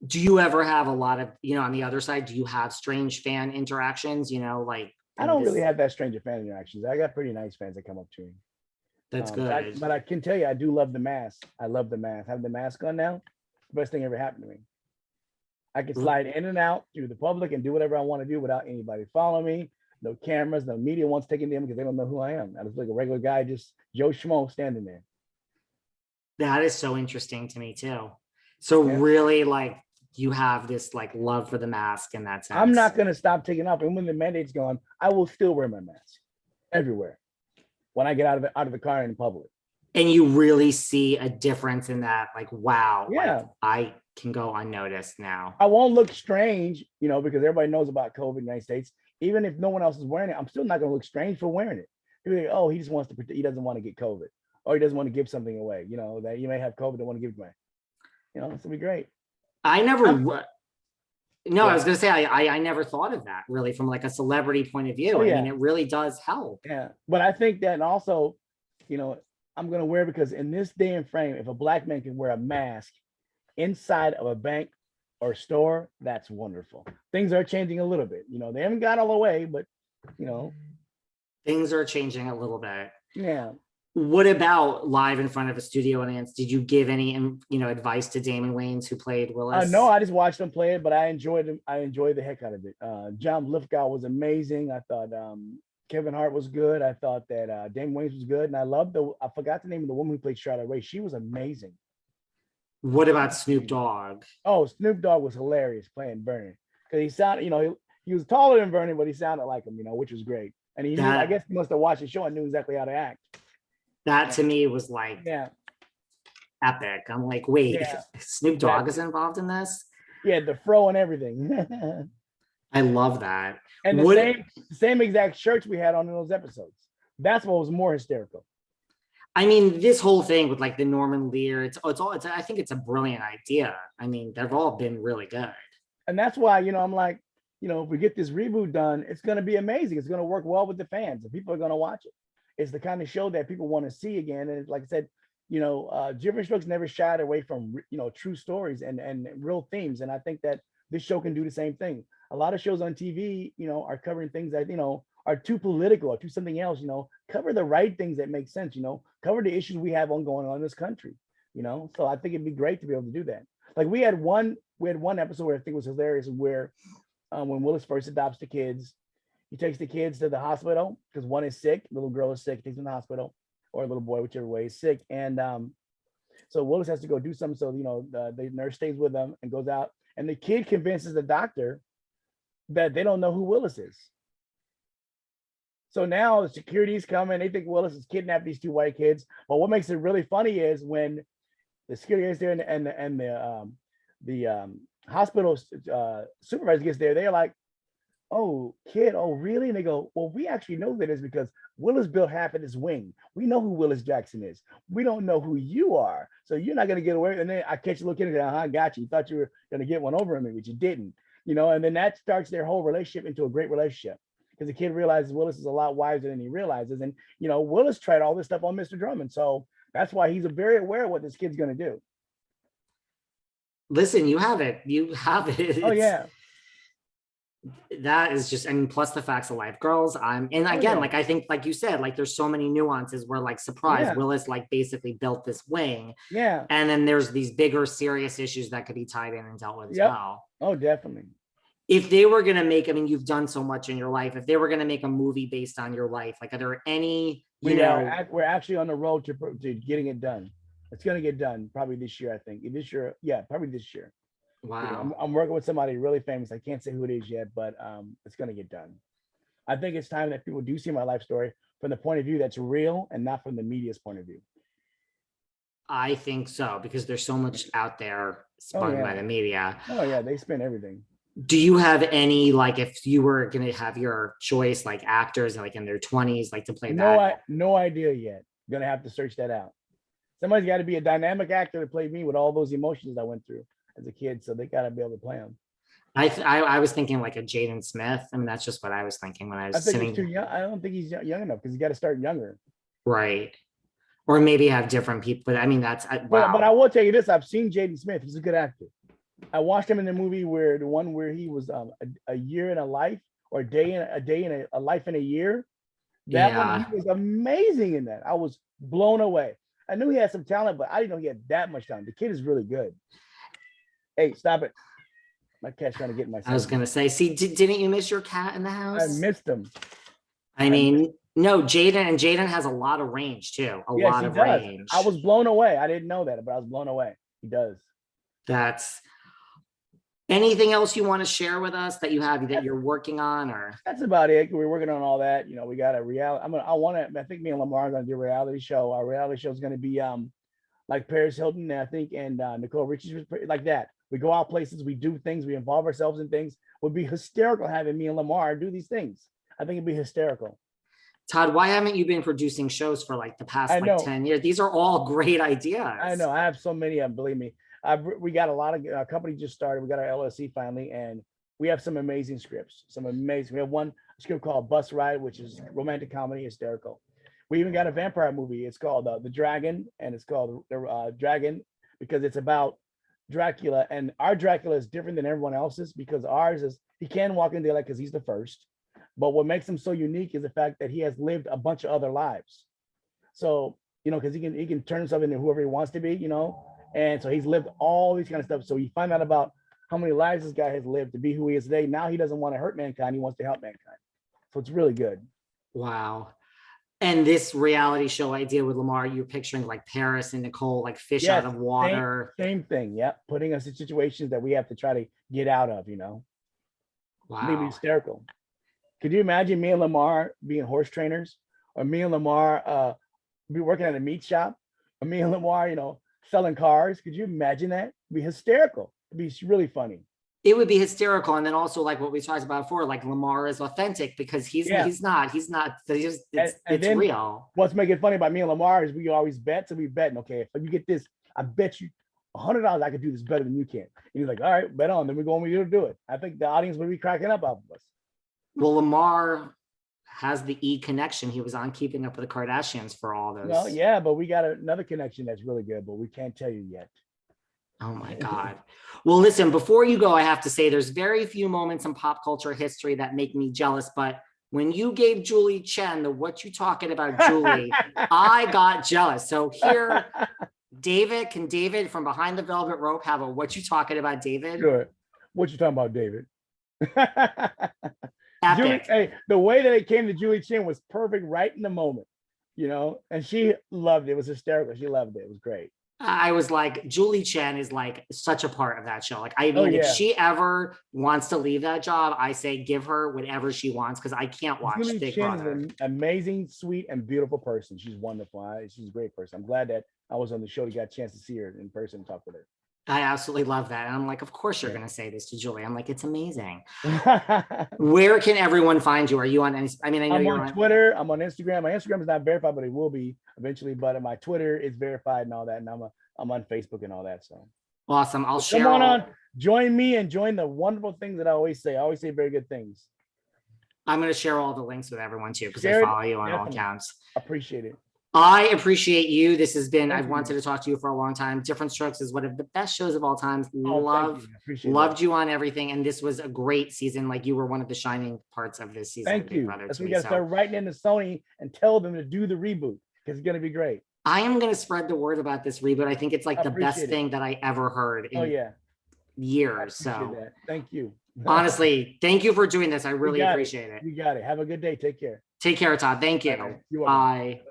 Do you ever have a lot of, on the other side, do you have strange fan interactions, like I don't really have that stranger fan interactions. I got pretty nice fans that come up to me. That's good. But I can tell you, I do love the mask. I love the mask. Having the mask on now, the best thing ever happened to me. I can slide in and out through the public and do whatever I want to do without anybody following me. No cameras, no media wants taking them because they don't know who I am. I was like a regular guy, just Joe Schmo standing there. That is so interesting to me too. So really, like, you have this like love for the mask in that sense. I'm not going to stop taking off. And when the mandate's gone, I will still wear my mask everywhere when I get out of the car in public. And you really see a difference in that, like, wow, yeah, like, I can go unnoticed now. I won't look strange, because everybody knows about COVID in the United States. Even if no one else is wearing it, I'm still not going to look strange for wearing it. People like, oh, he just wants to pretend, he doesn't want to get COVID, or he doesn't want to give something away, that you may have COVID, don't want to give it away. It's gonna be great. I was going to say, I never thought of that really from like a celebrity point of view. I mean, it really does help. Yeah. But I think that also, I'm going to wear, because in this day and frame, if a black man can wear a mask inside of a bank or store, that's wonderful. Things are changing a little bit. They haven't got all the way, but, things are changing a little bit. Yeah. What about live in front of a studio audience? Did you give any, advice to Damon Wayans, who played Willis? No, I just watched him play it, but I enjoyed him. I enjoyed the heck out of it. John Lithgow was amazing. I thought Kevin Hart was good. I thought that Damon Wayans was good, and I forgot the name of the woman who played Charlotte Ray. She was amazing. What about Snoop Dogg? Oh, Snoop Dogg was hilarious playing Vernon, because he sounded, he was taller than Vernon, but he sounded like him, which was great. And he knew, I guess he must have watched the show and knew exactly how to act. That to me was like epic. I'm like, wait, Snoop Dogg is involved in this? Yeah, the fro and everything. I love that. And the same exact shirts we had on those episodes. That's what was more hysterical. I mean, this whole thing with like the Norman Lear, I think it's a brilliant idea. I mean, they've all been really good. And that's why, I'm like, if we get this reboot done, it's going to be amazing. It's going to work well with the fans, and people are going to watch it. It's the kind of show that people want to see again. And like I said, Diff'rent Strokes never shied away from, true stories and real themes. And I think that this show can do the same thing. A lot of shows on TV, are covering things that, are too political or too something else, cover the right things that make sense, cover the issues we have going on in this country, So I think it'd be great to be able to do that. Like we had one episode where I think was hilarious, where when Willis first adopts the kids, he takes the kids to the hospital because one is sick, little girl is sick, takes them to the hospital, or a little boy, whichever way, is sick. And so Willis has to go do something. So, the nurse stays with them and goes out. And the kid convinces the doctor that they don't know who Willis is. So now the security's coming. They think Willis has kidnapped these two white kids. But what makes it really funny is when the security is there and the hospital supervisor gets there, they're like, oh, kid, oh, really? And they go, well, we actually know that is because Willis built half of this wing. We know who Willis Jackson is. We don't know who you are. So you're not going to get away. And then I catch you looking at it, I got you. You thought you were going to get one over on me, but you didn't. And then that starts their whole relationship into a great relationship, because the kid realizes Willis is a lot wiser than he realizes. And, Willis tried all this stuff on Mr. Drummond. So that's why he's very aware of what this kid's going to do. Listen, you have it. Oh, yeah. That is just, and plus the facts of life, girls. And again, like I think, like you said, like there's so many nuances where, like, surprise, Willis like basically built this wing. Yeah. And then there's these bigger serious issues that could be tied in and dealt with as well. Oh, definitely. If they were gonna make, I mean, you've done so much in your life. If they were gonna make a movie based on your life, like, are there any? We're actually on the road to getting it done. It's gonna get done probably this year, I think. This year, probably this year. Wow. I'm working with somebody really famous. I can't say who it is yet, but it's going to get done. I think it's time that people do see my life story from the point of view that's real and not from the media's point of view. I think so, because there's so much out there spun by the media. Oh, yeah. They spin everything. Do you have any, like, if you were going to have your choice, like actors like in their 20s, like to play that? No idea yet. Going to have to search that out. Somebody's got to be a dynamic actor to play me with all those emotions I went through as a kid, so they got to be able to play them. I was thinking like a Jaden Smith. I mean, that's just what I was thinking when I was sitting. He's too young. I don't think he's young enough, because he's got to start younger. Right. Or maybe have different people. But I mean, that's wow. But I will tell you this: I've seen Jaden Smith. He's a good actor. I watched him in the movie where the one where he was a year in a life, or a day in a life in a year. That one, he Yeah. was amazing in that. I was blown away. I knew he had some talent, but I didn't know he had that much talent. The kid is really good. Hey, stop it. My cat's trying to get in my I was son. gonna say, see, didn't you miss your cat in the I house? missed him. I mean, no, Jaden has a lot of range too. A Yes, lot he of does. I range. was blown away. I didn't know that, but I was blown away. He does. That's anything else you want to share with us that you have that you're working on, or That's about it. We're working on all that. You know, we got a reality. I think me and Lamar are gonna do a reality show. Our reality show is gonna be like Paris Hilton, I think, and Nicole Richie's, like that. We go out places, we do things, we involve ourselves in things. Would be hysterical having me and Lamar do these things. I think it'd be hysterical. Todd, why haven't you been producing shows for like the past I like know, 10 years? These are all great I ideas. know. I have so many of them. Believe me, we got a lot of our company just started. We got our LLC finally, and we have some amazing scripts. Some amazing. We have one script called Bus Ride, which is romantic comedy, hysterical. We even got a vampire movie. It's called The Dragon, and it's called the Dragon because it's about Dracula, and our Dracula is different than everyone else's because ours is he can walk in daylight because he's the first. But what makes him so unique is the fact that he has lived a bunch of other lives. So, you know, because he can turn himself into whoever he wants to be, you know. And so he's lived all these kind of stuff. So you find out about how many lives this guy has lived to be who he is today. Now he doesn't want to hurt mankind, he wants to help mankind. So it's really good. Wow. And this reality show idea with Lamar, you're picturing like Paris and Nicole, like fish out Yes, of same, water. same thing. Yep. Putting us in situations that we have to try to get out of, you know. I think it'd be Wow. hysterical. Could you imagine me and Lamar being horse trainers, or me and Lamar be working at a meat shop, or me and Lamar, you know, selling cars? Could you imagine that? It'd be hysterical. It'd be really funny. It would be hysterical. And then also like what we talked about before, like Lamar is authentic because Yeah. And it's then real. what's making it funny about me and Lamar is we always bet. So we betting, okay, if you get this, I bet you $100 I could do this better than you can. And he's like, all right, bet on. Then we're going to do it. I think the audience will be cracking up off of us. Well, Lamar has the E connection. He was on Keeping Up with the Kardashians for all those. Well, yeah, but we got another connection that's really good, but we can't tell you yet. Oh my God. Well, listen, before you go, I have to say there's very few moments in pop culture history that make me jealous, but when you gave Julie Chen the "What You Talking About, Julie," I got jealous. So here, can David from Behind the Velvet Rope have a "What You Talking About, David"? Sure. What you talking about, David? Julie, Epic. hey, the way that it came to Julie Chen was perfect right in the moment, you know, and she loved it. It was hysterical. She loved it. It was great. I was like, Julie Chen is like such a part of that show. Like, I Oh, mean, if yeah. she ever wants to leave that job, I say give her whatever she wants because I can't watch Julie Big Chen is Brother. an amazing, sweet, and beautiful person. She's wonderful. She's a great person. I'm glad that I was on the show to get a chance to see her in person and talk with her. I absolutely love that. And I'm like, of course you're going to say this to Julie. I'm like, it's amazing. I'm Where can everyone find you? Are you on any? I mean, I know you're on Twitter. I'm on Instagram. My Instagram is not verified, but it will be eventually. But my Twitter is verified and all that. And I'm on Facebook and all that. So awesome. I'll share. Come on, join me and join the wonderful things that I always say. I always say very good things. I'm going to share all the links with everyone too because I follow you on all accounts. Appreciate it. I appreciate you. This has been, I've wanted to talk to you for a long time. Diff'rent Strokes is one of the best shows of all time. Loved you on everything. And this was a great season. Like you were one of the shining parts of this season. Thank you. That's what we got to start writing into Sony and tell them to do the reboot because it's going to be great. I am going to spread the word about this reboot. I think it's like the best thing that I ever heard in years. So thank you. Honestly, thank you for doing this. I really appreciate it. You got it. Have a good day. Take care. Take care, Todd. Thank you. Bye.